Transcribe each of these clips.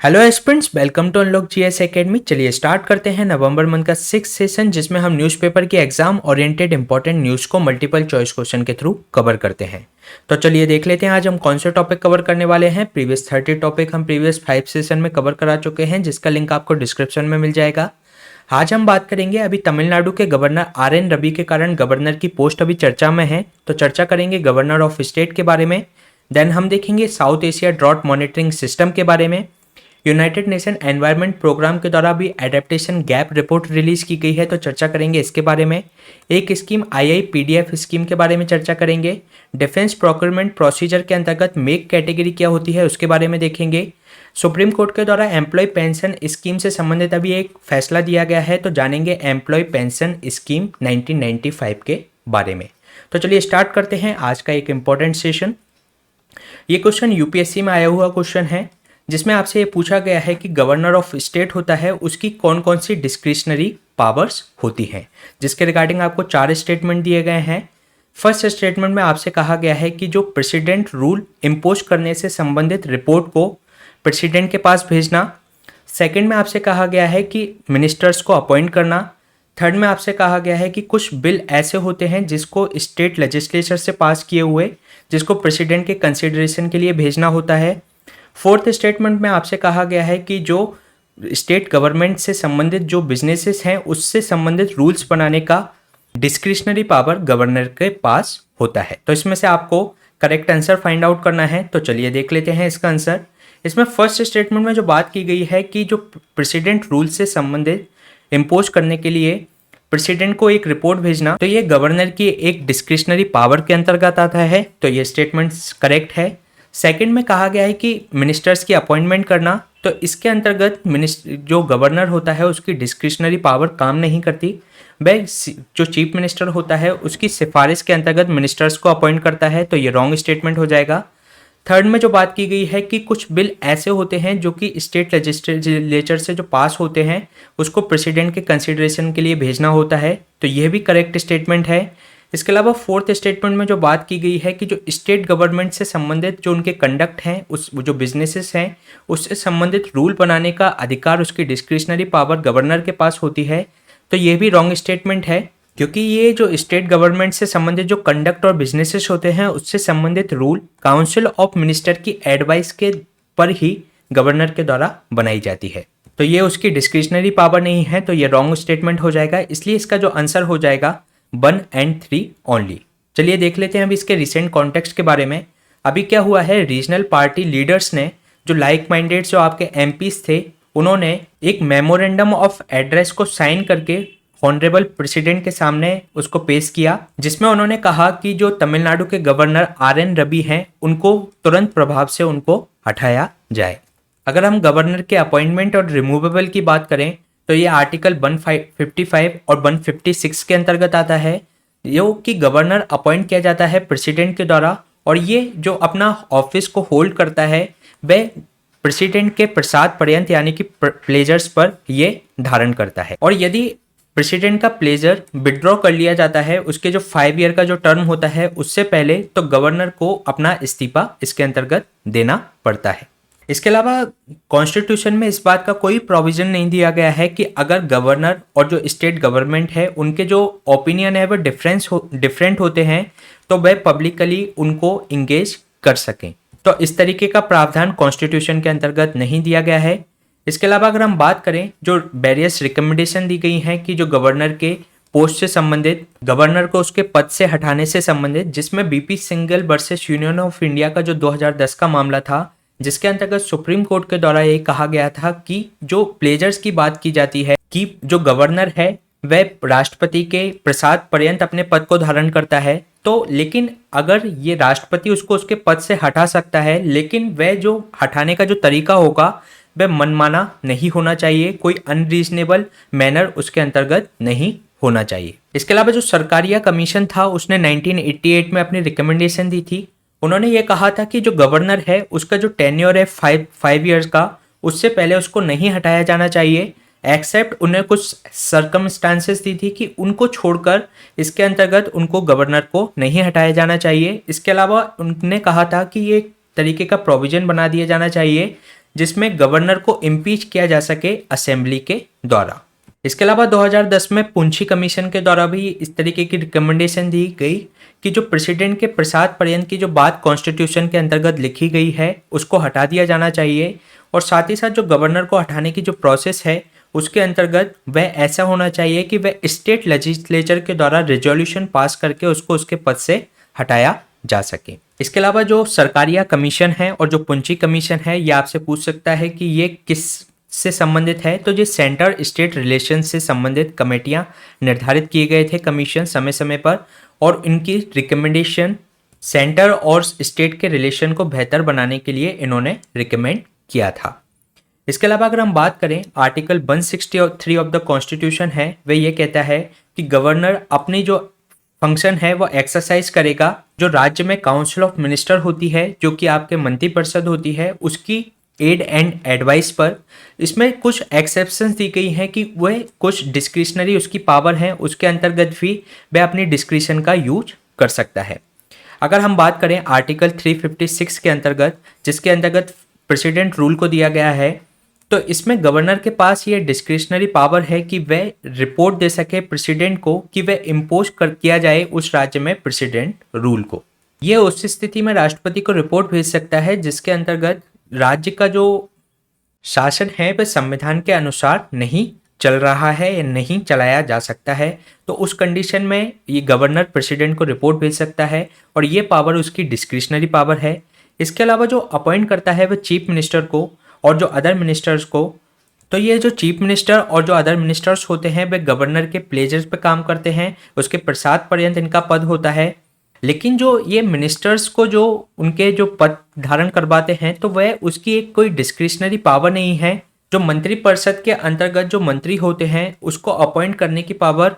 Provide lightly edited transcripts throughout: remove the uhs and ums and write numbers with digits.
Hello aspirants, welcome to unlock GS academy. चलिए start करते हैं नवंबर मंथ का 6 सेशन, जिसमें हम न्यूज़पेपर की एग्जाम ओरिएंटेड इंपॉर्टेंट न्यूज़ को मल्टीपल चॉइस क्वेश्चन के थ्रू कवर करते हैं। तो चलिए देख लेते हैं आज हम कौन से टॉपिक कवर करने वाले हैं। प्रीवियस 30 टॉपिक हम प्रीवियस 5 सेशन में कवर करा चुके हैं, जिसका लिंक आपको डिस्क्रिप्शन में मिल जाएगा। आज हम बात करेंगे अभी तमिलनाडु के गवर्नर आर.एन. रवि के कारण गवर्नर की पोस्ट अभी चर्चा में है, तो चर्चा करेंगे गवर्नर ऑफ स्टेट के बारे में। देन हम देखेंगे South Asia drought monitoring system के बारे में। यूनाइटेड नेशन एनवायरनमेंट प्रोग्राम के द्वारा भी एडेप्टेशन गैप रिपोर्ट रिलीज की गई है, तो चर्चा करेंगे इसके बारे में। एक स्कीम IIPDF स्कीम के बारे में चर्चा करेंगे। डिफेंस प्रोक्योरमेंट प्रोसीजर के अंतर्गत मेक कैटेगरी क्या होती है उसके बारे में देखेंगे। सुप्रीम कोर्ट के द्वारा एम्प्लॉय पेंशन स्कीम से संबंधित अभी एक फैसला दिया गया है, तो जानेंगे एम्प्लॉय पेंशन स्कीम 1995 के बारे में। तो चलिए स्टार्ट करते हैं आज का एक इम्पॉर्टेंट सेशन। ये क्वेश्चन यूपीएससी में आया हुआ क्वेश्चन है, जिसमें आपसे ये पूछा गया है कि गवर्नर ऑफ स्टेट होता है, उसकी कौन कौन सी डिस्क्रिशनरी पावर्स होती हैं, जिसके रिगार्डिंग आपको 4 स्टेटमेंट दिए गए हैं। फर्स्ट स्टेटमेंट में आपसे कहा गया है कि जो प्रेसिडेंट रूल इम्पोज करने से संबंधित रिपोर्ट को प्रेसिडेंट के पास भेजना। सेकंड में आपसे कहा गया है कि मिनिस्टर्स को अपॉइंट करना। थर्ड में आपसे कहा गया है कि कुछ बिल ऐसे होते हैं जिसको स्टेट लेजिस्लेचर से पास किए हुए, जिसको प्रेसिडेंट के कंसिडरेशन के लिए भेजना होता है। फोर्थ स्टेटमेंट में आपसे कहा गया है कि जो स्टेट गवर्नमेंट से संबंधित जो बिजनेसेस हैं उससे संबंधित रूल्स बनाने का डिस्क्रिशनरी पावर गवर्नर के पास होता है। तो इसमें से आपको करेक्ट आंसर फाइंड आउट करना है, तो चलिए देख लेते हैं इसका आंसर। इसमें फर्स्ट स्टेटमेंट में जो बात की गई है कि जो प्रेसिडेंट रूल से संबंधित इम्पोज करने के लिए प्रेसिडेंट को एक रिपोर्ट भेजना, तो ये गवर्नर की एक डिस्क्रिशनरी पावर के अंतर्गत आता है, तो ये स्टेटमेंट करेक्ट है। सेकंड में कहा गया है कि मिनिस्टर्स की अपॉइंटमेंट करना, तो इसके अंतर्गत जो गवर्नर होता है उसकी डिस्क्रिशनरी पावर काम नहीं करती। वह जो चीफ मिनिस्टर होता है उसकी सिफारिश के अंतर्गत मिनिस्टर्स को अपॉइंट करता है, तो ये रॉन्ग स्टेटमेंट हो जाएगा। थर्ड में जो बात की गई है कि कुछ बिल ऐसे होते हैं जो कि स्टेट लेजिस्लेचर से जो पास होते हैं उसको प्रेसिडेंट के कंसिडरेशन के लिए भेजना होता है, तो यह भी करेक्ट स्टेटमेंट है। इसके अलावा फोर्थ स्टेटमेंट में जो बात की गई है कि जो स्टेट गवर्नमेंट से संबंधित जो उनके कंडक्ट हैं, उस जो बिजनेसेस हैं उससे संबंधित रूल बनाने का अधिकार, उसकी डिस्क्रिशनरी पावर गवर्नर के पास होती है, तो ये भी रॉन्ग स्टेटमेंट है, क्योंकि ये जो स्टेट गवर्नमेंट से संबंधित जो कंडक्ट और बिजनेसेस होते हैं उससे संबंधित रूल काउंसिल ऑफ मिनिस्टर की एडवाइस के पर ही गवर्नर के द्वारा बनाई जाती है, तो ये उसकी डिस्क्रिशनरी पावर नहीं है, तो ये रॉन्ग स्टेटमेंट हो जाएगा। इसलिए इसका जो आंसर हो जाएगा 1 और 3 ओनली। चलिए देख लेते हैं अभी इसके रिसेंट कॉन्टेक्स्ट के बारे में। अभी क्या हुआ है, रीजनल पार्टी लीडर्स ने जो लाइक माइंडेड जो आपके एमपीज थे उन्होंने एक मेमोरेंडम ऑफ एड्रेस को साइन करके ऑनरेबल प्रेसिडेंट के सामने उसको पेश किया, जिसमें उन्होंने कहा कि जो तमिलनाडु के गवर्नर आर.एन. रवि हैं उनको तुरंत प्रभाव से उनको हटाया जाए। अगर हम गवर्नर के अपॉइंटमेंट और रिमूवेबल की बात करें तो ये आर्टिकल 155 और 156 के अंतर्गत आता है, जो कि गवर्नर अपॉइंट किया जाता है प्रेसिडेंट के द्वारा, और ये जो अपना ऑफिस को होल्ड करता है वह प्रेसिडेंट के प्रसाद पर्यंत यानी कि प्लेजर्स पर ये धारण करता है। और यदि प्रेसिडेंट का प्लेजर विड्रॉ कर लिया जाता है उसके जो 5 ईयर का जो टर्म होता है उससे पहले, तो गवर्नर को अपना इस्तीफा इसके अंतर्गत देना पड़ता है। इसके अलावा कॉन्स्टिट्यूशन में इस बात का कोई प्रोविजन नहीं दिया गया है कि अगर गवर्नर और जो स्टेट गवर्नमेंट है उनके जो ओपिनियन है वह डिफरेंट होते हैं तो वह पब्लिकली उनको इंगेज कर सकें, तो इस तरीके का प्रावधान कॉन्स्टिट्यूशन के अंतर्गत नहीं दिया गया है। इसके अलावा अगर हम बात करें जो वेरियस रिकमेंडेशन दी गई हैं कि जो गवर्नर के पोस्ट से संबंधित, गवर्नर को उसके पद से हटाने से संबंधित, जिसमें BP Singhal versus union of India का जो 2010 का मामला था, जिसके अंतर्गत सुप्रीम कोर्ट के द्वारा ये कहा गया था कि जो प्लेजर्स की बात की जाती है कि जो गवर्नर है वह राष्ट्रपति के प्रसाद पर्यंत अपने पद को धारण करता है, तो लेकिन अगर ये राष्ट्रपति उसको उसके पद से हटा सकता है, लेकिन वह जो हटाने का जो तरीका होगा वह मनमाना नहीं होना चाहिए, कोई अनरीजनेबल मैनर उसके अंतर्गत नहीं होना चाहिए। इसके अलावा जो सरकारिया कमीशन था उसने 1988 में अपनी रिकमेंडेशन दी थी। उन्होंने ये कहा था कि जो गवर्नर है उसका जो टेन्योर है 5 ईयर्स का, उससे पहले उसको नहीं हटाया जाना चाहिए, एक्सेप्ट उन्हें कुछ सर्कमस्टांसेस दी थी कि उनको छोड़कर इसके अंतर्गत उनको गवर्नर को नहीं हटाया जाना चाहिए। इसके अलावा उन्होंने कहा था कि ये तरीके का प्रोविजन बना दिया जाना चाहिए जिसमें गवर्नर को इम्पीच किया जा सके असेंबली के द्वारा। इसके अलावा 2010 में पुंछी कमीशन के द्वारा भी इस तरीके की रिकमेंडेशन दी गई कि जो प्रेसिडेंट के प्रसाद पर्यंत की जो बात कॉन्स्टिट्यूशन के अंतर्गत लिखी गई है उसको हटा दिया जाना चाहिए, और साथ ही साथ जो गवर्नर को हटाने की जो प्रोसेस है उसके अंतर्गत वह ऐसा होना चाहिए कि वह स्टेट लेजिस्लेचर के द्वारा रिजोल्यूशन पास करके उसको उसके पद से हटाया जा सके। इसके अलावा जो सरकारिया कमीशन है और जो पुंछी कमीशन है, ये आपसे पूछ सकता है कि ये किस से संबंधित है। तो ये सेंटर स्टेट रिलेशन से संबंधित कमेटियां निर्धारित किए गए थे कमीशन समय समय पर, और इनकी रिकमेंडेशन सेंटर और स्टेट के रिलेशन को बेहतर बनाने के लिए इन्होंने रिकमेंड किया था। इसके अलावा अगर हम बात करें आर्टिकल 163 ऑफ द कॉन्स्टिट्यूशन है, वह ये कहता है कि गवर्नर अपनी जो फंक्शन है वो एक्सरसाइज करेगा जो राज्य में काउंसिल ऑफ मिनिस्टर होती है, जो कि आपके मंत्रिपरिषद होती है, उसकी एड एंड एडवाइस पर। इसमें कुछ एक्सेप्शंस दी गई हैं कि वह कुछ डिस्क्रिशनरी उसकी पावर है, उसके अंतर्गत भी वह अपनी डिस्क्रिशन का यूज कर सकता है। अगर हम बात करें आर्टिकल 356 के अंतर्गत, जिसके अंतर्गत प्रेसिडेंट रूल को दिया गया है, तो इसमें गवर्नर के पास ये डिस्क्रिशनरी पावर है कि वह रिपोर्ट दे सके प्रेसिडेंट को कि वह इम्पोज कर किया जाए उस राज्य में प्रेसिडेंट रूल को। ये उस स्थिति में राष्ट्रपति को रिपोर्ट भेज सकता है जिसके अंतर्गत राज्य का जो शासन है वह संविधान के अनुसार नहीं चल रहा है या नहीं चलाया जा सकता है। तो उस कंडीशन में ये गवर्नर प्रेसिडेंट को रिपोर्ट भेज सकता है और ये पावर उसकी डिस्क्रिशनरी पावर है। इसके अलावा जो अपॉइंट करता है वह चीफ मिनिस्टर को और जो अदर मिनिस्टर्स को। तो ये जो चीफ मिनिस्टर और जो अदर मिनिस्टर्स होते हैं वे गवर्नर के प्लेजर्स पे काम करते हैं, उसके प्रसाद पर्यंत इनका पद होता है। लेकिन जो ये मिनिस्टर्स को जो उनके जो पद धारण करवाते हैं तो वह उसकी एक कोई डिस्क्रिशनरी पावर नहीं है। जो मंत्रिपरिषद के अंतर्गत जो मंत्री होते हैं उसको अपॉइंट करने की पावर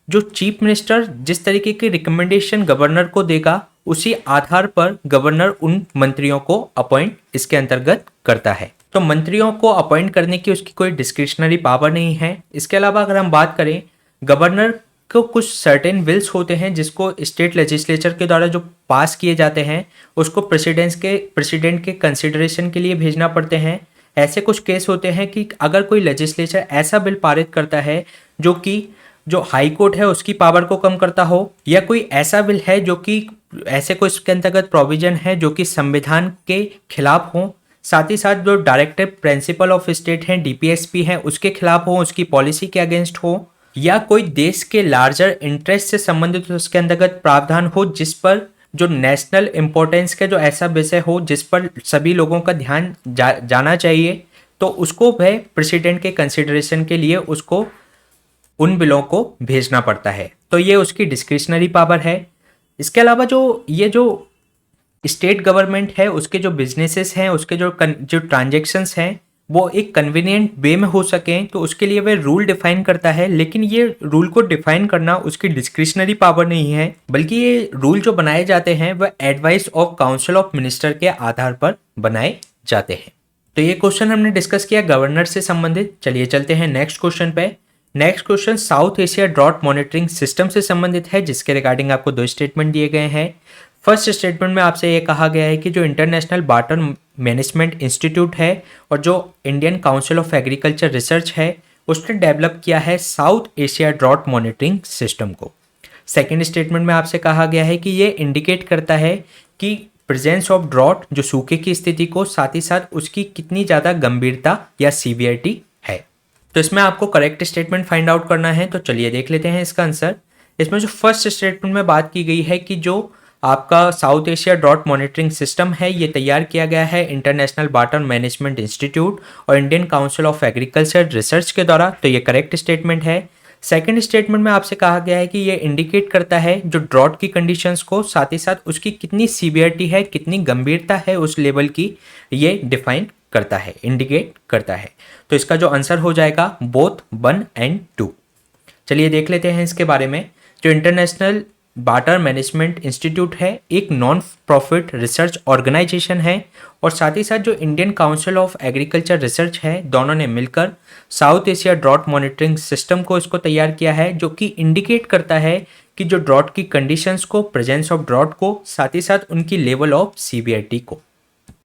जो चीफ मिनिस्टर जिस तरीके की रिकमेंडेशन गवर्नर को देगा उसी आधार पर गवर्नर उन मंत्रियों को अपॉइंट इसके अंतर्गत करता है। तो मंत्रियों को अपॉइंट करने की उसकी कोई डिस्क्रिशनरी पावर नहीं है। इसके अलावा अगर हम बात करें गवर्नर को कुछ सर्टेन बिल्स होते हैं जिसको स्टेट लेजिस्लेचर के द्वारा जो पास किए जाते हैं उसको प्रेसिडेंट के कंसिडरेशन के लिए भेजना पड़ते हैं। ऐसे कुछ केस होते हैं कि अगर कोई लेजिस्लेचर ऐसा बिल पारित करता है जो कि जो हाई कोर्ट है उसकी पावर को कम करता हो, या कोई ऐसा बिल है जो कि ऐसे कोई इसके अंतर्गत प्रोविजन है जो कि संविधान के खिलाफ हो, साथ ही साथ जो डायरेक्टिव प्रिंसिपल ऑफ स्टेट हैं डीपीएसपी हैं उसके खिलाफ हो, उसकी पॉलिसी के अगेंस्ट हो, या कोई देश के लार्जर इंटरेस्ट से संबंधित उसके अंतर्गत प्रावधान हो जिस पर जो नेशनल इंपॉर्टेंस का जो ऐसा विषय हो जिस पर सभी लोगों का ध्यान जाना चाहिए, तो उसको वह प्रेसिडेंट के कंसिडरेशन के लिए उसको उन बिलों को भेजना पड़ता है। तो ये उसकी डिस्क्रिशनरी पावर है। इसके अलावा जो स्टेट गवर्नमेंट है उसके जो बिजनेसेस हैं उसके जो ट्रांजेक्शन्स हैं वो एक कन्वीनियंट वे में हो सकें तो उसके लिए वह रूल डिफाइन करता है। लेकिन ये रूल को डिफाइन करना उसकी डिस्क्रिशनरी पावर नहीं है, बल्कि ये रूल जो बनाए जाते हैं वह advice of council of minister के आधार पर बनाए जाते हैं। तो ये क्वेश्चन हमने डिस्कस किया गवर्नर से संबंधित। चलिए चलते हैं नेक्स्ट क्वेश्चन पे। Next question South Asia drought monitoring system से संबंधित है जिसके रिगार्डिंग आपको दो स्टेटमेंट दिए गए हैं। फर्स्ट स्टेटमेंट में आपसे ये कहा गया है कि जो इंटरनेशनल वाटर मैनेजमेंट इंस्टीट्यूट है और जो Indian Council of Agriculture Research है उसने डेवलप किया है South Asia drought monitoring system को। सेकेंड स्टेटमेंट में आपसे कहा गया है कि ये इंडिकेट करता है कि प्रेजेंस ऑफ ड्रॉट जो सूखे की स्थिति को, साथ ही साथ उसकी कितनी ज़्यादा गंभीरता या सीवियरिटी है। तो इसमें आपको करेक्ट स्टेटमेंट फाइंड आउट करना है। तो चलिए देख लेते हैं इसका आंसर। इसमें जो फर्स्ट स्टेटमेंट में बात की गई है कि जो आपका South Asia drought monitoring system है ये तैयार किया गया है इंटरनेशनल वाटर मैनेजमेंट इंस्टीट्यूट और Indian Council of Agriculture Research के द्वारा, तो ये करेक्ट स्टेटमेंट है। सेकंड स्टेटमेंट में आपसे कहा गया है कि ये इंडिकेट करता है जो ड्रॉट की कंडीशंस को, साथ ही साथ उसकी कितनी सीवियरिटी है, कितनी गंभीरता है उस लेवल की, ये डिफाइन करता है, इंडिकेट करता है। तो इसका जो आंसर हो जाएगा बोथ 1 and 2। चलिए देख लेते हैं इसके बारे में। जो इंटरनेशनल वाटर मैनेजमेंट इंस्टीट्यूट है एक नॉन प्रॉफिट रिसर्च ऑर्गेनाइजेशन है और साथ ही साथ जो Indian Council of Agriculture Research है दोनों ने मिलकर South Asia drought monitoring system को इसको तैयार किया है जो कि इंडिकेट करता है कि जो ड्रॉट की कंडीशंस को, प्रेजेंस ऑफ ड्रॉट को, साथ ही साथ उनकी लेवल ऑफ सीवियरिटी को।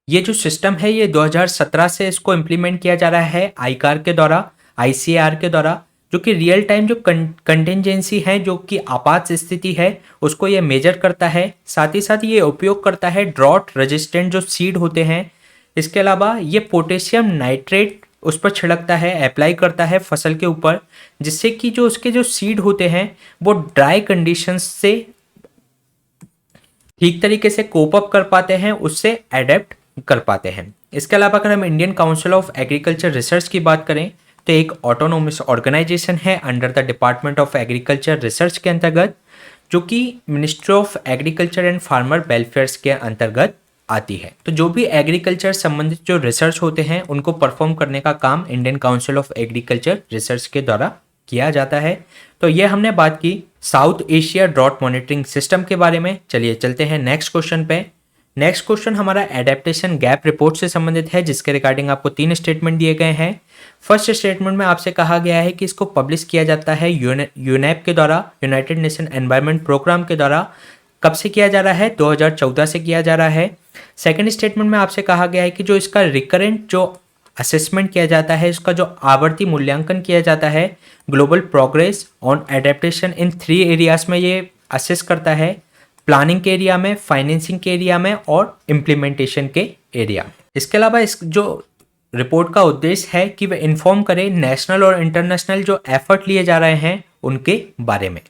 ये जो सिस्टम है ये 2017 से इसको इम्प्लीमेंट किया जा रहा है आईसीआर के द्वारा, आईसीआर के द्वारा, जो कि रियल टाइम जो कंटिजेंसी है, जो कि आपात स्थिति है, उसको ये मेजर करता है। साथ ही साथ ये उपयोग करता है ड्रॉट रेजिस्टेंट जो सीड होते हैं। इसके अलावा ये पोटेशियम नाइट्रेट उस पर छिड़कता है, अप्लाई करता है फसल के ऊपर, जिससे कि जो उसके जो सीड होते हैं वो ड्राई कंडीशंस से ठीक तरीके से कोप अप कर पाते हैं, उससे एडेप्ट कर पाते हैं। इसके अलावा अगर हम Indian Council of Agriculture research की बात करें तो एक ऑटोनोमस ऑर्गेनाइजेशन है under the department of Agriculture Research के अंतर्गत, जो कि ministry of agriculture and farmer welfares के अंतर्गत आती है। तो जो भी एग्रीकल्चर संबंधित जो रिसर्च होते हैं उनको परफॉर्म करने का काम Indian Council of Agriculture Research के द्वारा किया जाता है। तो ये हमने बात की South Asia drought monitoring system के बारे में। चलिए चलते हैं नेक्स्ट क्वेश्चन पे। नेक्स्ट क्वेश्चन हमारा एडेप्टेशन गैप रिपोर्ट से संबंधित है, जिसके रिगार्डिंग आपको 3 स्टेटमेंट दिए गए हैं। फर्स्ट स्टेटमेंट में आपसे कहा गया है कि इसको पब्लिश किया जाता है यूनेप के द्वारा, यूनाइटेड नेशन एनवायरनमेंट प्रोग्राम के द्वारा। कब से किया जा रहा है? 2014 से किया जा रहा है। सेकंड स्टेटमेंट में आपसे कहा गया है कि जो इसका रिकरेंट जो असेसमेंट किया जाता है, इसका जो आवर्ती मूल्यांकन किया जाता है, global progress on adaptation in 3 areas में ये असेस करता है, प्लानिंग के एरिया में, फाइनेंसिंग के एरिया में और इम्प्लीमेंटेशन के एरिया में। इसके अलावा इस जो रिपोर्ट का उद्देश्य है कि वह इन्फॉर्म करे नेशनल और इंटरनेशनल जो एफर्ट लिए जा रहे हैं उनके बारे में।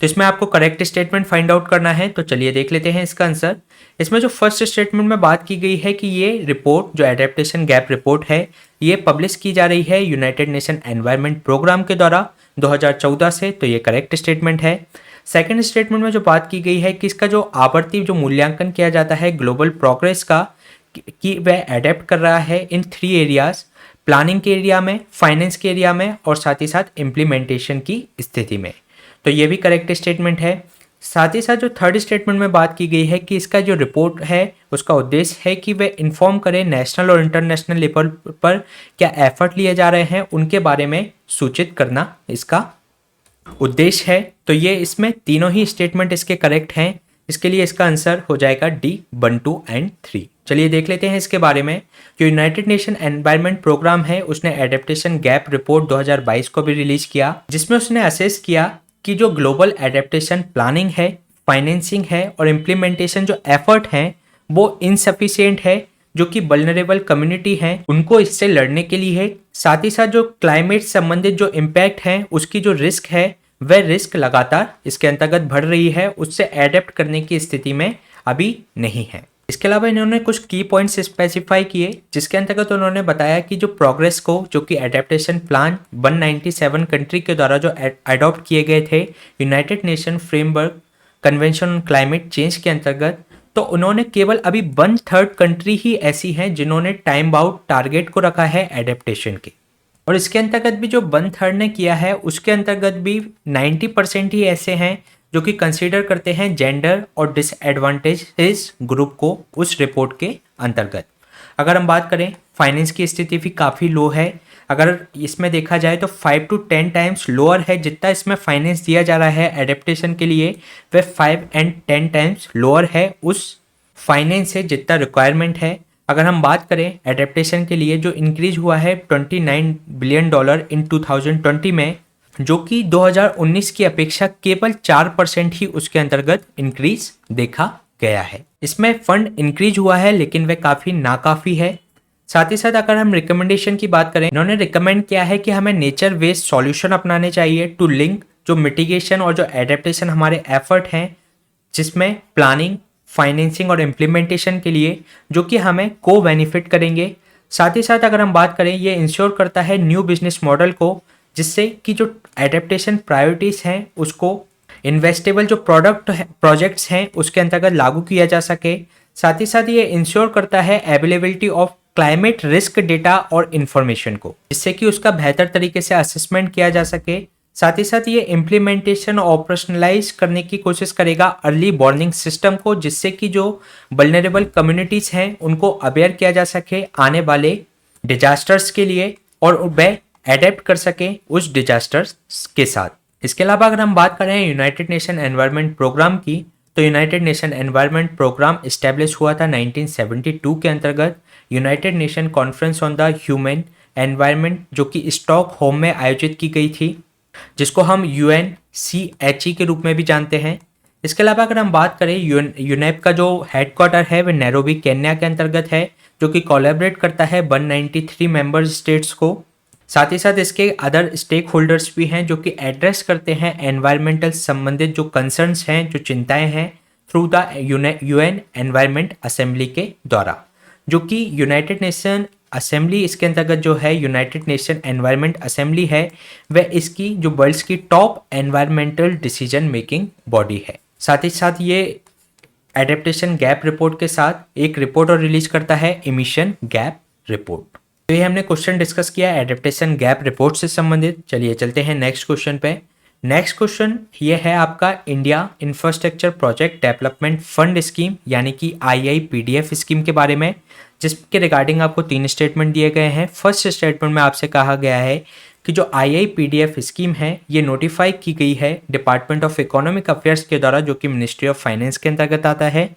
तो इसमें आपको करेक्ट स्टेटमेंट फाइंड आउट करना है। तो चलिए देख लेते हैं इसका आंसर। इसमें जो फर्स्ट स्टेटमेंट में बात की गई है कि ये रिपोर्ट जो एडेप्टेशन गैप रिपोर्ट है ये पब्लिश की जा रही है यूनाइटेड नेशन एनवायरनमेंट प्रोग्राम के द्वारा 2014 से, तो ये करेक्ट स्टेटमेंट है। सेकंड स्टेटमेंट में जो बात की गई है कि इसका जो आवर्ती जो मूल्यांकन किया जाता है ग्लोबल प्रोग्रेस का, कि वह एडेप्ट कर रहा है इन 3 एरियाज, प्लानिंग के एरिया में, फाइनेंस के एरिया में और साथ ही साथ इम्प्लीमेंटेशन की स्थिति में, तो ये भी करेक्ट स्टेटमेंट है। साथ ही साथ जो थर्ड स्टेटमेंट में बात की गई है कि इसका जो रिपोर्ट है उसका उद्देश्य है कि वे इन्फॉर्म करें नेशनल और इंटरनेशनल लेवल पर क्या एफर्ट लिए जा रहे हैं उनके बारे में सूचित करना इसका उद्देश्य है। तो ये इसमें तीनों ही स्टेटमेंट इसके करेक्ट हैं। इसके लिए इसका आंसर हो जाएगा डी 1, 2 एंड 3। चलिए देख लेते हैं इसके बारे में। जो यूनाइटेड नेशन एनवायरनमेंट प्रोग्राम है उसने एडेप्टेशन गैप रिपोर्ट 2022 को भी रिलीज किया, जिसमें उसने असेस किया कि जो ग्लोबल एडेप्टेशन प्लानिंग है, फाइनेंसिंग है और इम्प्लीमेंटेशन जो एफर्ट हैं वो इनसफिशिएंट है, जो कि वल्नरेबल कम्युनिटी हैं उनको इससे लड़ने के लिए है। साथ ही साथ जो क्लाइमेट संबंधित जो इम्पैक्ट है उसकी जो रिस्क है वह रिस्क लगातार इसके अंतर्गत बढ़ रही है, उससे एडेप्ट करने की स्थिति में अभी नहीं है। इसके अलावा इन्होंने कुछ की पॉइंट्स स्पेसिफाई किए, जिसके अंतर्गत उन्होंने बताया कि जो प्रोग्रेस को, जो कि एडेप्टेशन प्लान 197 कंट्री के द्वारा जो अडॉप्ट किए गए थे United nation framework convention on climate change के अंतर्गत, तो उन्होंने केवल अभी 1/3 कंट्री ही ऐसी हैं जिन्होंने टाइम बाउंड टारगेट को रखा है एडेप्टेशन के, और इसके अंतर्गत भी जो 1/3 ने किया है उसके अंतर्गत भी 90% ही ऐसे हैं जो कि कंसीडर करते हैं जेंडर और डिसएडवांटेजेस ग्रुप को उस रिपोर्ट के अंतर्गत। अगर हम बात करें फाइनेंस की स्थिति भी काफ़ी लो है। अगर इसमें देखा जाए तो 5 to 10 टाइम्स लोअर है, जितना इसमें फाइनेंस दिया जा रहा है एडेप्टेशन के लिए वह 5 and 10 टाइम्स लोअर है उस फाइनेंस से जितना रिक्वायरमेंट है। अगर हम बात करें एडेप्टेशन के लिए जो इंक्रीज हुआ है $29 बिलियन इन 2020 में, जो कि 2019 की अपेक्षा केवल 4% ही उसके अंतर्गत इंक्रीज देखा गया है। इसमें फंड इंक्रीज हुआ है लेकिन वह काफ़ी नाकाफ़ी है। साथ ही साथ अगर हम रिकमेंडेशन की बात करें, इन्होंने रिकमेंड किया है कि हमें नेचर बेस्ड सॉल्यूशन अपनाने चाहिए टू लिंक जो मिटिगेशन और जो एडेप्टेशन हमारे एफर्ट हैं, जिसमें प्लानिंग, फाइनेंसिंग और इम्प्लीमेंटेशन के लिए, जो कि हमें को बेनिफिट करेंगे। साथ ही साथ अगर हम बात करें, ये इंश्योर करता है न्यू बिजनेस मॉडल को, जिससे कि जो एडेप्टेशन प्रायोरिटीज़ हैं उसको इन्वेस्टेबल जो प्रोजेक्ट्स हैं उसके अंतर्गत लागू किया जा सके। साथ ही साथ ये इंश्योर करता है availability of climate risk data और इन्फॉर्मेशन को, जिससे कि उसका बेहतर तरीके से असेसमेंट किया जा सके। साथ ही साथ ये इम्प्लीमेंटेशन ऑपरेशनलाइज करने की कोशिश करेगा अर्ली वार्निंग सिस्टम को, जिससे कि जो वल्नरेबल कम्युनिटीज़ हैं उनको अवेयर किया जा सके आने वाले डिजास्टर्स के लिए, और वह एडेप्ट कर सके उस डिजास्टर्स के साथ। इसके अलावा अगर हम बात करें यूनाइटेड नेशन एनवायरनमेंट प्रोग्राम की, तो United Nation Environment Programme establish हुआ था 1972 के अंतर्गत। United Nation Conference on the Human Environment जो कि स्टॉकहोम में आयोजित की गई थी, जिसको हम UNCHE के रूप में भी जानते हैं। इसके अलावा अगर हम बात करें यूनेप का जो हेडक्वार्टर है वह नैरोबी केन्या के अंतर्गत है, जो कि कोलैबोरेट करता है 193 मेंबर स्टेट्स को। साथ ही साथ इसके अदर स्टेक होल्डर्स भी हैं जो कि एड्रेस करते हैं एनवायरमेंटल संबंधित जो कंसर्न्स हैं, जो चिंताएं हैं, through the UN environment assembly के द्वारा, जो कि यूनाइटेड नेशन असेंबली इसके अंतर्गत जो है यूनाइटेड नेशन एनवायरनमेंट असेंबली है, वह इसकी जो वर्ल्ड्स की top environmental decision making body है। साथ ही साथ ये एडेप्टेशन गैप रिपोर्ट के साथ एक रिपोर्ट और रिलीज करता है, इमिशन गैप रिपोर्ट। तो ये हमने क्वेश्चन डिस्कस किया एडेप्टेशन गैप रिपोर्ट से संबंधित। चलिए चलते हैं नेक्स्ट क्वेश्चन पे। नेक्स्ट क्वेश्चन ये है आपका India infrastructure project development fund scheme यानी कि IIPDF स्कीम के बारे में, जिसके रिगार्डिंग आपको 3 स्टेटमेंट दिए गए हैं। फर्स्ट स्टेटमेंट में आपसे कहा गया है कि जो IIPDF स्कीम है ये नोटिफाई की गई है डिपार्टमेंट ऑफ इकोनॉमिक अफेयर्स के द्वारा, जो कि मिनिस्ट्री ऑफ फाइनेंस के अंतर्गत आता है।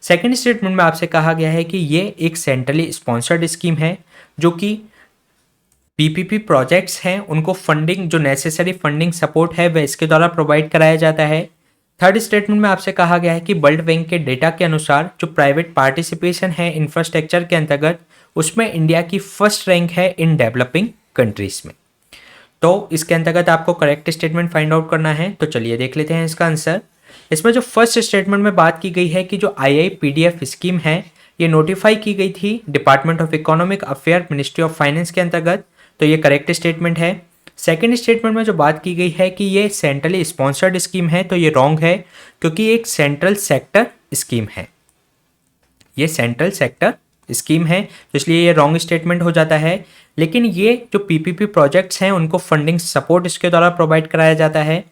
सेकेंड स्टेटमेंट में आपसे कहा गया है कि ये एक सेंट्रली स्पॉन्सर्ड स्कीम है, जो कि PPP प्रोजेक्ट्स हैं उनको फंडिंग, जो नेसेसरी फंडिंग सपोर्ट है वह इसके द्वारा प्रोवाइड कराया जाता है। थर्ड स्टेटमेंट में आपसे कहा गया है कि वर्ल्ड बैंक के डेटा के अनुसार जो प्राइवेट पार्टिसिपेशन है इंफ्रास्ट्रक्चर के अंतर्गत, उसमें इंडिया की फर्स्ट रैंक है इन डेवलपिंग कंट्रीज में। तो इसके अंतर्गत आपको करेक्ट स्टेटमेंट फाइंड आउट करना है। तो चलिए देख लेते हैं इसका आंसर। इसमें जो फर्स्ट स्टेटमेंट में बात की गई है कि जो IIPDF स्कीम है ये नोटिफाई की गई थी department of economic affair ministry of finance के अंतर्गत, तो ये करेक्ट स्टेटमेंट है। सेकेंड स्टेटमेंट में जो बात की गई है कि ये सेंट्रली स्पॉन्सर्ड स्कीम है, तो ये रॉन्ग है, क्योंकि एक सेंट्रल सेक्टर स्कीम है, ये सेंट्रल सेक्टर स्कीम है, तो इसलिए ये रॉन्ग स्टेटमेंट हो जाता है। लेकिन ये जो PPP प्रोजेक्ट्स हैं उनको फंडिंग सपोर्ट इसके द्वारा प्रोवाइड कराया जाता है।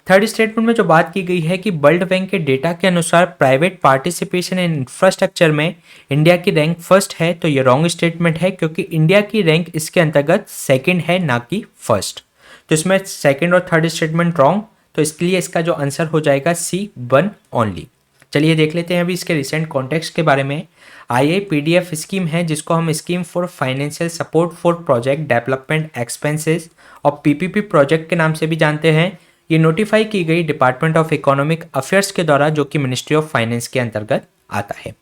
थर्ड स्टेटमेंट में जो बात की गई है कि वर्ल्ड बैंक के डेटा के अनुसार प्राइवेट पार्टिसिपेशन इन इंफ्रास्ट्रक्चर में इंडिया की रैंक फर्स्ट है, तो ये रॉन्ग स्टेटमेंट है, क्योंकि इंडिया की रैंक इसके अंतर्गत सेकंड है, ना कि फर्स्ट। तो इसमें सेकंड और थर्ड स्टेटमेंट रॉन्ग, तो इसलिए इसका जो आंसर हो जाएगा C1 ओनली। चलिए देख लेते हैं अभी इसके रिसेंट कॉन्टेक्स्ट के बारे में। IIPDF स्कीम है जिसको हम scheme for financial support for project development expenses और PPP प्रोजेक्ट के नाम से भी जानते हैं। ये नोटिफाई की गई डिपार्टमेंट ऑफ इकोनॉमिक अफेयर्स के द्वारा, जो कि मिनिस्ट्री ऑफ फाइनेंस के अंतर्गत आता है।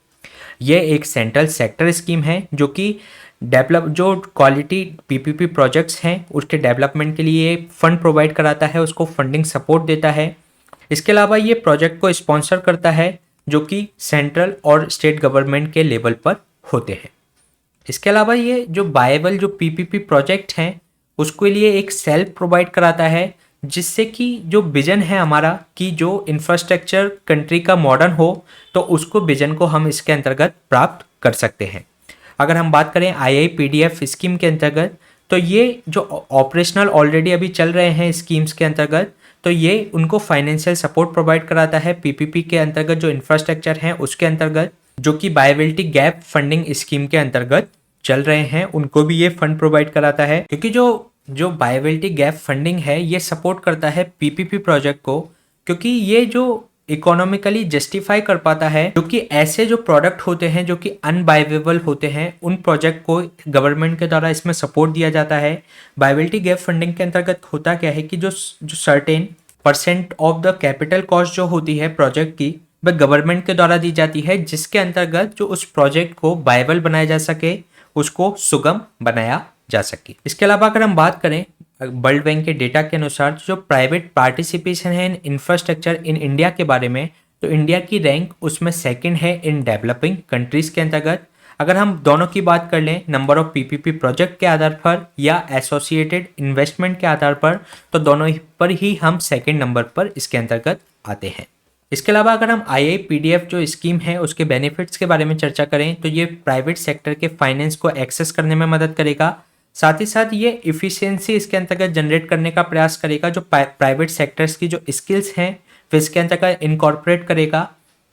ये एक सेंट्रल सेक्टर स्कीम है जो कि जो क्वालिटी PPP प्रोजेक्ट्स हैं उसके डेवलपमेंट के लिए फंड प्रोवाइड कराता है, उसको फंडिंग सपोर्ट देता है। इसके अलावा ये प्रोजेक्ट को स्पॉन्सर करता है जो कि सेंट्रल और स्टेट गवर्नमेंट के लेवल पर होते हैं। इसके अलावा ये जो वायबल जो PPP प्रोजेक्ट हैं उसके लिए एक सेल प्रोवाइड कराता है, जिससे कि जो विजन है हमारा कि जो इंफ्रास्ट्रक्चर कंट्री का मॉडर्न हो, तो उसको विजन को हम इसके अंतर्गत प्राप्त कर सकते हैं। अगर हम बात करें IIPDF स्कीम के अंतर्गत, तो ये जो ऑपरेशनल ऑलरेडी अभी चल रहे हैं स्कीम्स के अंतर्गत, तो ये उनको फाइनेंशियल सपोर्ट प्रोवाइड कराता है PPP के अंतर्गत जो इंफ्रास्ट्रक्चर हैं उसके अंतर्गत, जो कि वायबिलिटी गैप फंडिंग स्कीम के अंतर्गत चल रहे हैं, उनको भी ये फंड प्रोवाइड कराता है। क्योंकि जो वायबिलिटी गैप फंडिंग है ये सपोर्ट करता है PPP प्रोजेक्ट को, क्योंकि ये जो इकोनॉमिकली जस्टिफाई कर पाता है, क्योंकि ऐसे जो प्रोडक्ट होते हैं जो कि अनबाइवेबल होते हैं उन प्रोजेक्ट को गवर्नमेंट के द्वारा इसमें सपोर्ट दिया जाता है। वायबिलिटी गैप फंडिंग के अंतर्गत होता क्या है कि जो certain % of the capital cost जो होती है प्रोजेक्ट की, वह गवर्नमेंट के द्वारा दी जाती है, जिसके अंतर्गत जो उस प्रोजेक्ट को वायबल बनाया जा सके, उसको सुगम बनाया जा सके। इसके अलावा अगर हम बात करें वर्ल्ड बैंक के डेटा के अनुसार जो प्राइवेट पार्टिसिपेशन है इन इंफ्रास्ट्रक्चर इन इंडिया के बारे में, तो इंडिया की रैंक उसमें सेकंड है इन डेवलपिंग कंट्रीज के अंतर्गत। अगर हम दोनों की बात कर लें नंबर ऑफ PPP प्रोजेक्ट के आधार पर या एसोसिएटेड इन्वेस्टमेंट के आधार पर, तो दोनों पर ही हम सेकंड नंबर पर इसके अंतर्गत आते हैं। इसके अलावा अगर हम IIPDF जो स्कीम है उसके बेनिफिट्स के बारे में चर्चा करें, तो ये प्राइवेट सेक्टर के फाइनेंस को एक्सेस करने में मदद करेगा। साथ ही साथ ये इफ़िशियंसी इसके अंतर्गत जनरेट करने का प्रयास करेगा, जो प्राइवेट सेक्टर्स की जो स्किल्स हैं वो इसके अंतर्गत इनकॉर्पोरेट करेगा।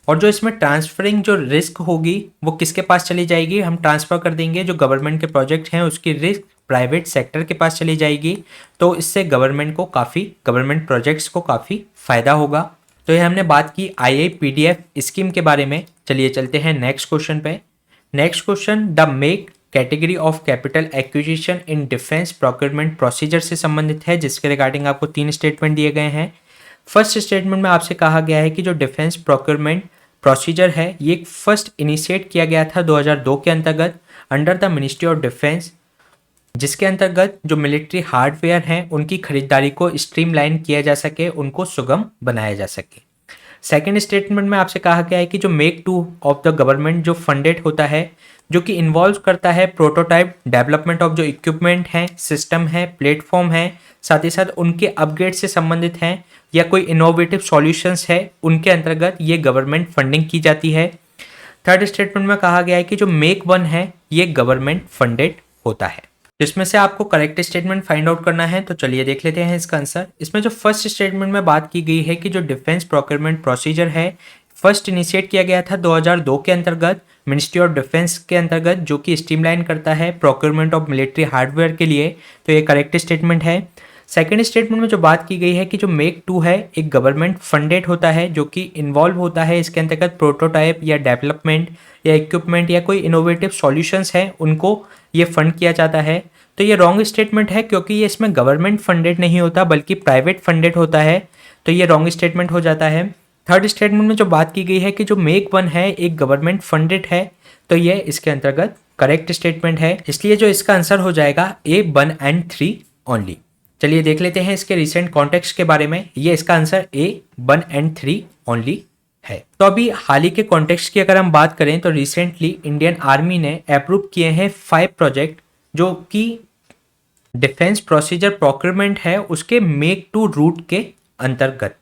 और जो इसमें ट्रांसफरिंग जो रिस्क होगी वो किसके पास चली जाएगी, हम ट्रांसफ़र कर देंगे जो गवर्नमेंट के प्रोजेक्ट हैं उसकी रिस्क प्राइवेट सेक्टर के पास चली जाएगी। तो इससे गवर्नमेंट प्रोजेक्ट्स को काफ़ी फ़ायदा होगा। तो ये हमने बात की IIPDF स्कीम के बारे में। चलिए चलते हैं नेक्स्ट क्वेश्चन पे। Next question, the make category of capital acquisition in defence procurement procedure से संबंधित है, जिसके रिगार्डिंग आपको 3 स्टेटमेंट दिए गए हैं। फर्स्ट स्टेटमेंट में आपसे कहा गया है कि जो डिफेंस प्रोक्योरमेंट प्रोसीजर है ये फर्स्ट इनिशिएट किया गया था 2002 के अंतर्गत under the ministry of defence, जिसके अंतर्गत जो मिलिट्री हार्डवेयर हैं उनकी खरीदारी को स्ट्रीमलाइन किया जा सके, उनको सुगम बनाया जा सके। सेकेंड स्टेटमेंट में आपसे कहा गया है कि जो make two of the government जो फंडेड होता है, जो कि इन्वॉल्व करता है प्रोटोटाइप डेवलपमेंट ऑफ जो इक्विपमेंट हैं, सिस्टम है, प्लेटफॉर्म है, साथ ही साथ उनके अपग्रेड से संबंधित हैं या कोई इनोवेटिव सॉल्यूशंस है, उनके अंतर्गत ये गवर्नमेंट फंडिंग की जाती है। थर्ड स्टेटमेंट में कहा गया है कि जो मेक वन है ये गवर्नमेंट फंडेड होता है। इसमें से आपको करेक्ट स्टेटमेंट फाइंड आउट करना है, तो चलिए देख लेते हैं इसका आंसर। इसमें जो फर्स्ट स्टेटमेंट में बात की गई है कि जो डिफेंस प्रोक्योरमेंट प्रोसीजर है फर्स्ट इनिशिएट किया गया था 2002 के अंतर्गत मिनिस्ट्री ऑफ डिफेंस के अंतर्गत, जो कि स्ट्रीमलाइन करता है प्रोक्योरमेंट ऑफ मिलिट्री हार्डवेयर के लिए, तो ये करेक्ट स्टेटमेंट है। सेकेंड स्टेटमेंट में जो बात की गई है कि जो मेक टू है एक गवर्नमेंट फंडेड होता है, जो कि इन्वॉल्व होता है इसके अंतर्गत प्रोटोटाइप या डेवलपमेंट या इक्विपमेंट या कोई इनोवेटिव सॉल्यूशंस हैं उनको ये फंड किया जाता है। तो ये रॉन्ग स्टेटमेंट है क्योंकि ये इसमें गवर्नमेंट फंडेड नहीं होता बल्कि प्राइवेट फंडेड होता है, तो ये रॉन्ग स्टेटमेंट हो जाता है। थर्ड स्टेटमेंट में जो बात की गई है कि जो मेक वन है एक गवर्नमेंट फंडेड है, तो ये इसके अंतर्गत करेक्ट स्टेटमेंट है, इसलिए जो इसका आंसर हो जाएगा A1 and 3 ओनली। चलिए देख लेते हैं इसके रिसेंट कॉन्टेक्स्ट के बारे में। ये इसका आंसर A1 and 3 ओनली है। तो अभी हाल ही के कॉन्टेक्स्ट की अगर हम बात करें तो रिसेंटली इंडियन आर्मी ने अप्रूव किए हैं 5 प्रोजेक्ट जो कि डिफेंस प्रोसीजर प्रोक्योरमेंट है उसके मेक टू रूट के अंतर्गत,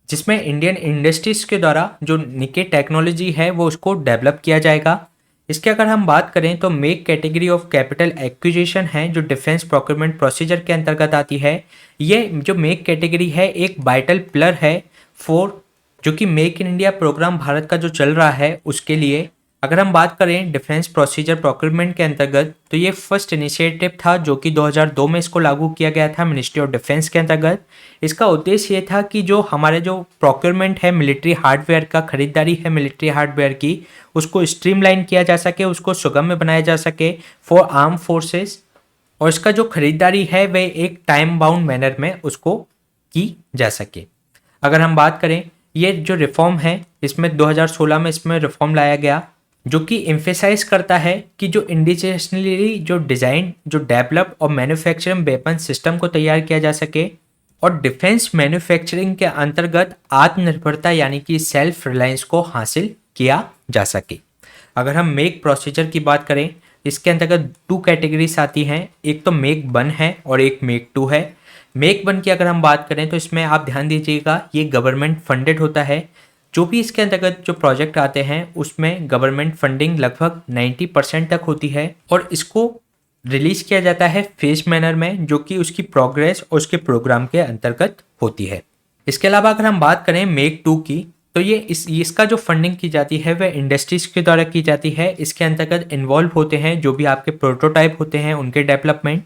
जिसमें इंडियन इंडस्ट्रीज के द्वारा जो निके टेक्नोलॉजी है वो उसको डेवलप किया जाएगा। इसके अगर हम बात करें तो make category of capital acquisition है जो डिफेंस प्रोक्योरमेंट प्रोसीजर के अंतर्गत आती है। ये जो मेक कैटेगरी है एक वाइटल पिलर है फॉर जो कि make in India programme Bharat का जो चल रहा है उसके लिए। अगर हम बात करें डिफेंस प्रोसीजर प्रोक्योरमेंट के अंतर्गत तो ये फर्स्ट इनिशिएटिव था जो कि 2002 में इसको लागू किया गया था मिनिस्ट्री ऑफ डिफेंस के अंतर्गत। इसका उद्देश्य ये था कि जो हमारे जो प्रोक्योरमेंट है मिलिट्री हार्डवेयर का खरीदारी है मिलिट्री हार्डवेयर की, उसको स्ट्रीमलाइन किया जा सके, उसको सुगम्य बनाया जा सके फॉर आर्म फोर्सेस, और इसका जो खरीदारी है वह एक टाइम बाउंड मैनर में उसको की जा सके। अगर हम बात करें ये जो रिफॉर्म है इसमें 2016 में इसमें रिफॉर्म लाया गया जो कि एम्फेसाइज करता है कि जो इंडिजिनसली जो डिज़ाइन जो डेवलप और मैन्युफैक्चरिंग वेपन सिस्टम को तैयार किया जा सके और डिफेंस मैन्युफैक्चरिंग के अंतर्गत आत्मनिर्भरता यानी कि सेल्फ रिलायंस को हासिल किया जा सके। अगर हम मेक प्रोसीजर की बात करें इसके अंतर्गत 2 कैटेगरीज आती हैं, एक तो मेक 1 है और एक मेक 2 है। मेक 1 की अगर हम बात करें तो इसमें आप ध्यान दीजिएगा ये गवर्नमेंट फंडेड होता है। जो भी इसके अंतर्गत जो प्रोजेक्ट आते हैं उसमें गवर्नमेंट फंडिंग लगभग 90% तक होती है और इसको रिलीज किया जाता है फेज मैनर में जो कि उसकी प्रोग्रेस और उसके प्रोग्राम के अंतर्गत होती है। इसके अलावा अगर हम बात करें मेक 2 की तो ये इसका जो फंडिंग की जाती है वह इंडस्ट्रीज के द्वारा की जाती है। इसके अंतर्गत इन्वॉल्व होते हैं जो भी आपके प्रोटोटाइप होते हैं उनके डेवलपमेंट,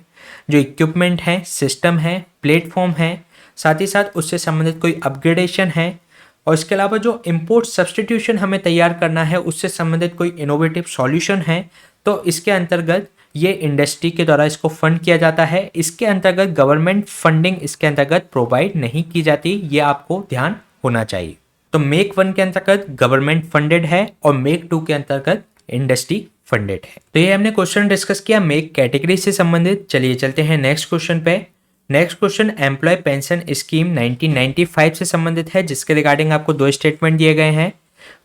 जो इक्विपमेंट है, सिस्टम है, प्लेटफॉर्म है, साथ ही साथ उससे संबंधित कोई अपग्रेडेशन है, और इसके अलावा जो इंपोर्ट सब्सटीट्यूशन हमें तैयार करना है उससे संबंधित कोई इनोवेटिव सॉल्यूशन है तो इसके अंतर्गत ये इंडस्ट्री के द्वारा इसको फंड किया जाता है। इसके अंतर्गत गवर्नमेंट फंडिंग इसके अंतर्गत प्रोवाइड नहीं की जाती, ये आपको ध्यान होना चाहिए। तो मेक 1 के अंतर्गत गवर्नमेंट फंडेड है और मेक 2 के अंतर्गत इंडस्ट्री फंडेड है। तो ये हमने क्वेश्चन डिस्कस किया मेक कैटेगरी से संबंधित। चलिए चलते हैं नेक्स्ट क्वेश्चन पे। Next question employ pension scheme 1995 से संबंधित है जिसके रिगार्डिंग आपको 2 स्टेटमेंट दिए गए हैं।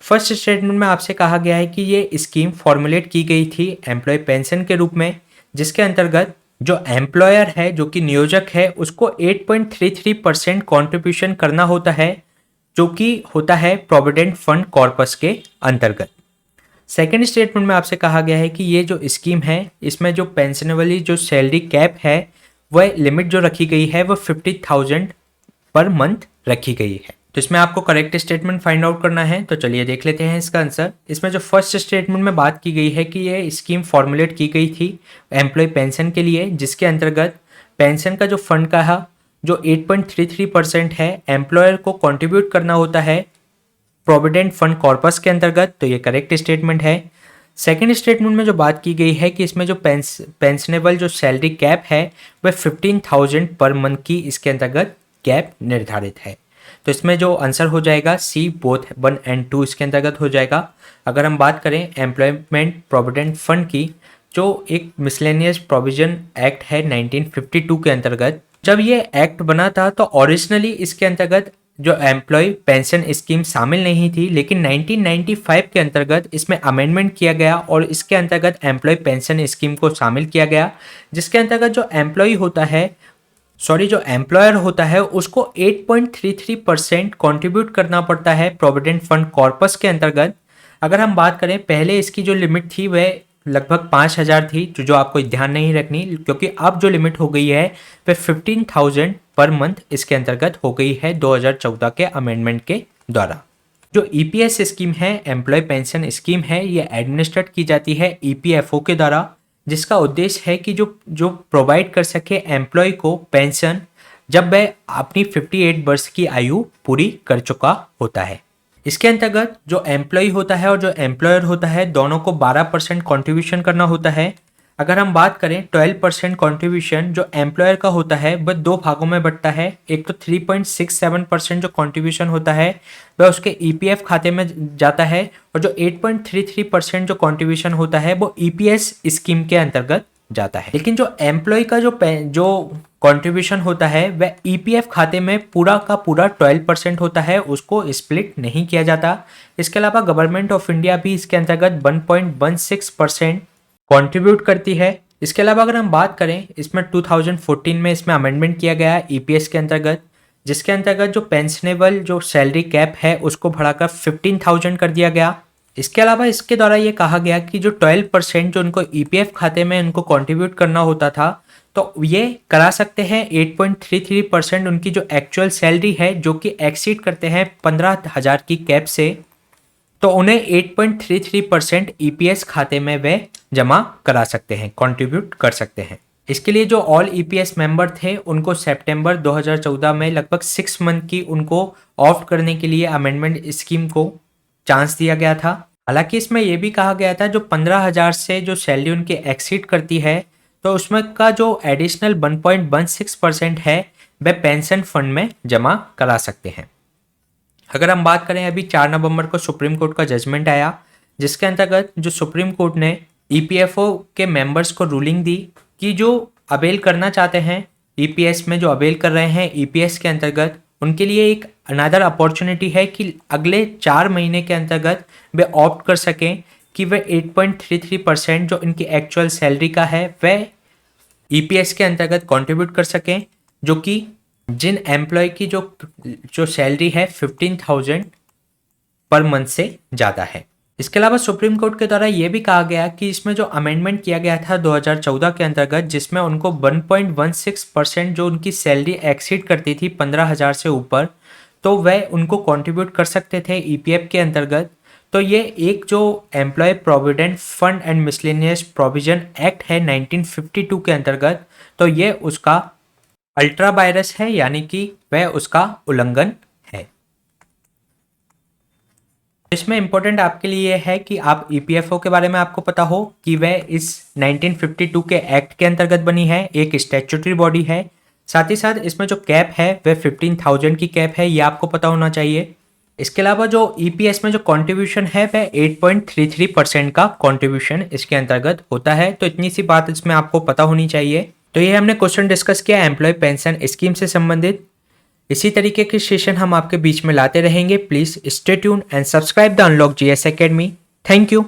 फर्स्ट स्टेटमेंट में आपसे कहा गया है कि ये स्कीम फॉर्मुलेट की गई थी एम्प्लॉय पेंशन के रूप में, जिसके अंतर्गत जो एम्प्लॉयर है जो कि नियोजक है उसको 8.33% कॉन्ट्रीब्यूशन करना होता है जो कि होता है प्रोविडेंट फंड कॉर्पस के अंतर्गत। सेकेंड स्टेटमेंट में आपसे कहा गया है कि ये जो स्कीम है इसमें जो पेंशनेबल जो सैलरी कैप है वह लिमिट जो रखी गई है वो 50,000 पर मंथ रखी गई है। तो इसमें आपको करेक्ट स्टेटमेंट फाइंड आउट करना है, तो चलिए देख लेते हैं इसका आंसर। इसमें जो फर्स्ट स्टेटमेंट में बात की गई है कि ये स्कीम फॉर्मुलेट की गई थी एम्प्लॉय पेंशन के लिए, जिसके अंतर्गत पेंशन का जो फंड का है जो 8.33% है एम्प्लॉयर को कंट्रीब्यूट करना होता है प्रोविडेंट फंड कॉर्पस के अंतर्गत, तो ये करेक्ट स्टेटमेंट है। सेकंड स्टेटमेंट में जो बात की गई है कि इसमें जो पेंशनेबल जो सैलरी कैप है वह 15,000 पर मंथ की इसके अंतर्गत कैप निर्धारित है। तो इसमें जो आंसर हो जाएगा सी बोथ 1 एंड 2 इसके अंतर्गत हो जाएगा। अगर हम बात करें एम्प्लॉयमेंट प्रोविडेंट फंड की, जो एक मिसलेनियस प्रोविजन एक्ट है 1952 के अंतर्गत, जब ये एक्ट बना था तो ओरिजिनली इसके अंतर्गत जो एम्प्लॉय पेंशन स्कीम शामिल नहीं थी, लेकिन 1995 के अंतर्गत इसमें अमेंडमेंट किया गया और इसके अंतर्गत एम्प्लॉय पेंशन स्कीम को शामिल किया गया, जिसके अंतर्गत जो एम्प्लॉयर होता है उसको 8.33% कॉन्ट्रीब्यूट करना पड़ता है प्रोविडेंट फंड कॉर्पस के अंतर्गत। अगर हम बात करें पहले इसकी जो लिमिट थी वह लगभग 5,000 थी, जो आपको ध्यान नहीं रखनी, क्योंकि अब जो लिमिट हो गई है वह 15,000 पर मंथ इसके अंतर्गत हो गई है 2014 के अमेंडमेंट के द्वारा। जो ईपीएस स्कीम है, एम्प्लॉय पेंशन स्कीम है, ये एडमिनिस्ट्रेट की जाती है ईपीएफओ के द्वारा, जिसका उद्देश्य है कि जो प्रोवाइड कर सके एम्प्लॉय को पेंशन जब वह अपनी 58 वर्ष की आयु पूरी कर चुका होता है। इसके अंतर्गत जो एम्प्लॉय होता है और जो एम्प्लॉयर होता है दोनों को 12% कॉन्ट्रीब्यूशन करना होता है। अगर हम बात करें 12% कॉन्ट्रीब्यूशन जो एम्प्लॉयर का होता है वह 2 भागों में बंटता है। एक तो 3.67% जो कॉन्ट्रीब्यूशन होता है वह उसके ईपीएफ खाते में जाता है, और जो 8.33% जो कॉन्ट्रीब्यूशन होता है वो ईपीएस स्कीम के अंतर्गत जाता है। लेकिन जो एम्प्लॉय का जो कंट्रीब्यूशन होता है वह ईपीएफ खाते में पूरा का पूरा 12% होता है, उसको स्प्लिट नहीं किया जाता। इसके अलावा गवर्नमेंट ऑफ इंडिया भी इसके अंतर्गत 1.16% कंट्रीब्यूट करती है। इसके अलावा अगर हम बात करें इसमें 2014 में इसमें अमेंडमेंट किया गया ईपीएस के अंतर्गत, जिसके अंतर्गत जो पेंशनेबल जो सैलरी कैप है उसको बढ़ाकर 15,000 कर दिया गया। इसके अलावा इसके द्वारा ये कहा गया कि जो 12% जो उनको ईपीएफ खाते में उनको कंट्रीब्यूट करना होता था तो ये करा सकते हैं 8.33% उनकी जो एक्चुअल सैलरी है जो कि एक्सीड करते हैं 15,000 की कैप से, तो उन्हें 8.33% ईपीएस खाते में वे जमा करा सकते हैं, कंट्रीब्यूट कर सकते हैं। इसके लिए जो ऑल ईपीएस मेंबर थे उनको सितंबर 2014 में लगभग 6 मंथ की उनको ऑप्ट करने के लिए अमेंडमेंट स्कीम को चांस दिया गया था। हालांकि इसमें यह भी कहा गया था जो 15,000 से जो सैलरी उनकी एक्सीड करती है तो उसमें का जो एडिशनल 1.16% है वह पेंशन फंड में जमा करा सकते हैं। अगर हम बात करें अभी 4 नवंबर को सुप्रीम कोर्ट का जजमेंट आया, जिसके अंतर्गत जो सुप्रीम कोर्ट ने ईपीएफओ के मेंबर्स को रूलिंग दी कि जो अवेल करना चाहते हैं ईपीएस में, जो अवेल कर रहे हैं ईपीएस के अंतर्गत, उनके लिए एक अनदर अपॉर्चुनिटी है कि अगले 4 महीने के अंतर्गत वे ऑप्ट कर सकें कि वे 8.33% जो इनकी एक्चुअल सैलरी का है वह ईपीएस के अंतर्गत कंट्रीब्यूट कर सकें, जो कि जिन एम्प्लॉय की जो सैलरी है 15,000 पर मंथ से ज़्यादा है। इसके अलावा सुप्रीम कोर्ट के द्वारा ये भी कहा गया कि इसमें जो अमेंडमेंट किया गया था 2014 के अंतर्गत, जिसमें उनको 1.16% जो उनकी सैलरी एक्सीड करती थी 15,000 से ऊपर, तो वह उनको कंट्रीब्यूट कर सकते थे ईपीएफ के अंतर्गत। तो ये एक जो employ provident fund and miscellaneous provision act है 1952 के अंतर्गत, तो ये उसका अल्ट्रा वायरस है, यानी कि वह उसका उल्लंघन है। इसमें इंपॉर्टेंट आपके लिए है कि आप ईपीएफओ के बारे में आपको पता हो कि वह इस 1952 के एक्ट के अंतर्गत बनी है, एक स्टैट्यूटरी बॉडी है। साथ ही साथ इसमें जो कैप है वह 15,000 की कैप है, ये आपको पता होना चाहिए। इसके अलावा जो ईपीएस में जो कंट्रीब्यूशन है वह 8.33% का कंट्रीब्यूशन इसके अंतर्गत होता है। तो इतनी सी बात इसमें आपको पता होनी चाहिए। तो ये हमने क्वेश्चन डिस्कस किया एम्प्लॉय पेंशन स्कीम से संबंधित। इसी तरीके के सेशन हम आपके बीच में लाते रहेंगे। Please stay tune and subscribe the unlock GS academy. Thank you.